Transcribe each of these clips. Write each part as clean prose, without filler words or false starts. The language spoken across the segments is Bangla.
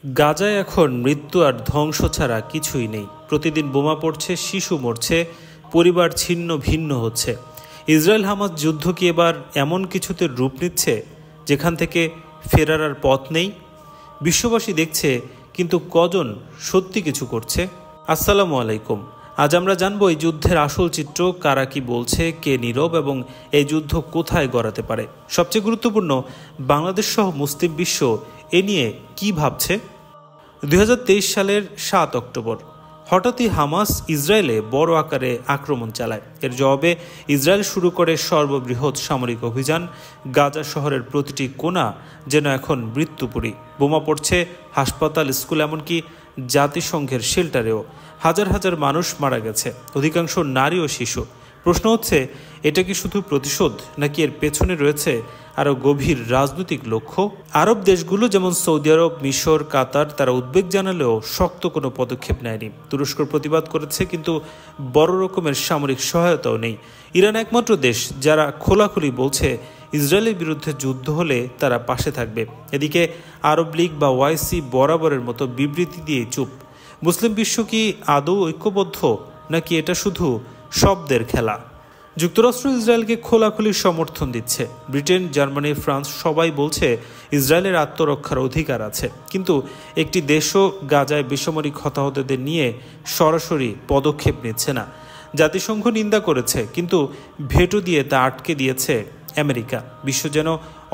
গাজায় এখন মৃত্যু আর ধ্বংস ছাড়া কিছুই নেই। প্রতিদিন বোমা পড়ছে, শিশু মরছে, পরিবার ছিন্ন ভিন্ন হচ্ছে। ইসরায়েল হামাস যুদ্ধ কি এবার এমন কিছুতে রূপ নিচ্ছে যেখান থেকে ফেরার আর পথ নেই? বিশ্ববাসী দেখছে, কিন্তু কজন সত্যি কিছু করছে? আসসালামু আলাইকুম। আজ আমরা জানবো এই যুদ্ধের আসল চিত্র, কারা কি বলছে, কে নীরব এবং এই যুদ্ধ কোথায় গড়াতে পারে। সবচেয়ে গুরুত্বপূর্ণ, বাংলাদেশ সহ মুসলিম বিশ্ব এ নিয়ে কি ভাবছে। 2023 সালের 7 অক্টোবর হঠাৎই হামাস ইসরায়েলে বড় আকারে আক্রমণ চালায়। এর জবাবে ইসরায়েল শুরু করে সর্ববৃহৎ সামরিক অভিযান। গাজা শহরের প্রতিটি কোণা যেন এখন মৃত্যুপুরী। বোমা পড়ছে হাসপাতাল, স্কুল, এমনকি জাতিসংঘের শেল্টারেও। হাজার হাজার মানুষ মারা গেছে, অধিকাংশ নারী ও শিশু। প্রশ্ন হচ্ছে, এটা কি শুধু প্রতিশোধ, নাকি এর পেছনে রয়েছে আরও গভীর রাজনৈতিক লক্ষ্য? আরব দেশগুলো যেমন সৌদি আরব, মিশর, কাতার, তারা উদ্বেগ জানালেও শক্ত কোনো পদক্ষেপ নেয়নি। তুরস্ক প্রতিবাদ করেছে, কিন্তু বড় রকমের সামরিক সহায়তাও নেই। ইরান একমাত্র দেশ যারা খোলাখুলি বলছে ইসরায়েলের বিরুদ্ধে যুদ্ধ হলে তারা পাশে থাকবে। এদিকে আরব লীগ বা ওআইসি বরাবরের মতো বিবৃতি দিয়ে চুপ। মুসলিম বিশ্ব কি আদৌ ঐক্যবদ্ধ, নাকি এটা শুধু শব্দের খেলা? যুক্তরাষ্ট্র ইসরায়েলকে খোলাখুলি সমর্থন দিচ্ছে। ব্রিটেন, জার্মানি, ফ্রান্স সবাই বলছে ইসরায়েলের আত্মরক্ষার অধিকার আছে। কিন্তু একটি দেশও গাজায় বেসামরিক হতাহতদের নিয়ে সরাসরি পদক্ষেপ নিচ্ছে না। জাতিসংঘ নিন্দা করেছে, কিন্তু ভেটো দিয়ে তা আটকে দিয়েছে আমেরিকা। বিশ্ব যেন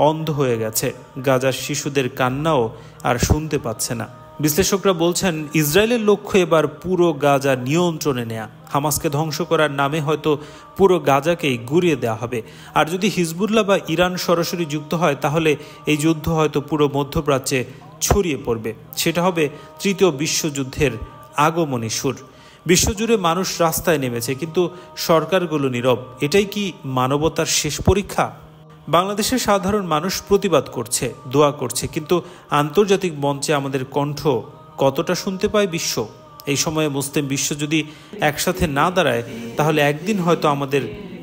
অন্ধ হয়ে গেছে। গাজার শিশুদের কান্নাও আর শুনতে পাচ্ছে না। বিশ্লেষকরা বলছেন, ইসরায়েলের লক্ষ্য এবার পুরো গাজা নিয়ন্ত্রণে নেয়া। হামাসকে ধ্বংস করার নামে হয়তো পুরো গাজাকেই গুঁড়িয়ে দেওয়া হবে। আর যদি হিজবুল্লাহ বা ইরান সরাসরি যুক্ত হয়, তাহলে এই যুদ্ধ হয়তো পুরো মধ্যপ্রাচ্যে ছড়িয়ে পড়বে। সেটা হবে তৃতীয় বিশ্বযুদ্ধের আগমনী সুর। বিশ্বজুড়ে মানুষ রাস্তায় নেমেছে, কিন্তু সরকারগুলো নীরব। এটাই কি মানবতার শেষ পরীক্ষা? বাংলাদেশের সাধারণ মানুষ প্রতিবাদ করছে, দোয়া করছে, কিন্তু আন্তর্জাতিক মঞ্চে আমাদের কণ্ঠ কতটা শুনতে পায় বিশ্ব? এই সময়ে মুসলিম বিশ্ব যদি একসাথে না দাঁড়ায়, তাহলে একদিন হয়তো আমাদের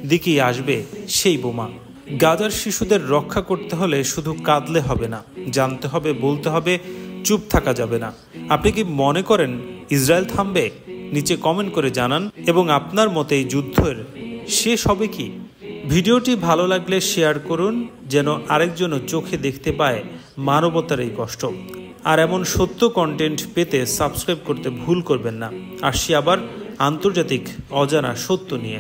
দিকেই আসবে সেই বোমা। গাজার শিশুদের রক্ষা করতে হলে শুধু কাঁদলে হবে না, জানতে হবে, বলতে হবে, চুপ থাকা যাবে না। আপনি কি মনে করেন ইসরায়েল থামবে? নিচে কমেন্ট করে জানান। এবং আপনার মতে এই যুদ্ধের শেষ হবে কি? ভিডিওটি ভালো লাগলে শেয়ার করুন, যেন আরেকজনও চোখে দেখতে পায় মানবতার এই কষ্ট। আর এমন সত্য কন্টেন্ট পেতে সাবস্ক্রাইব করতে ভুল করবেন না। আসছি আবার আন্তর্জাতিক অজানা সত্য নিয়ে।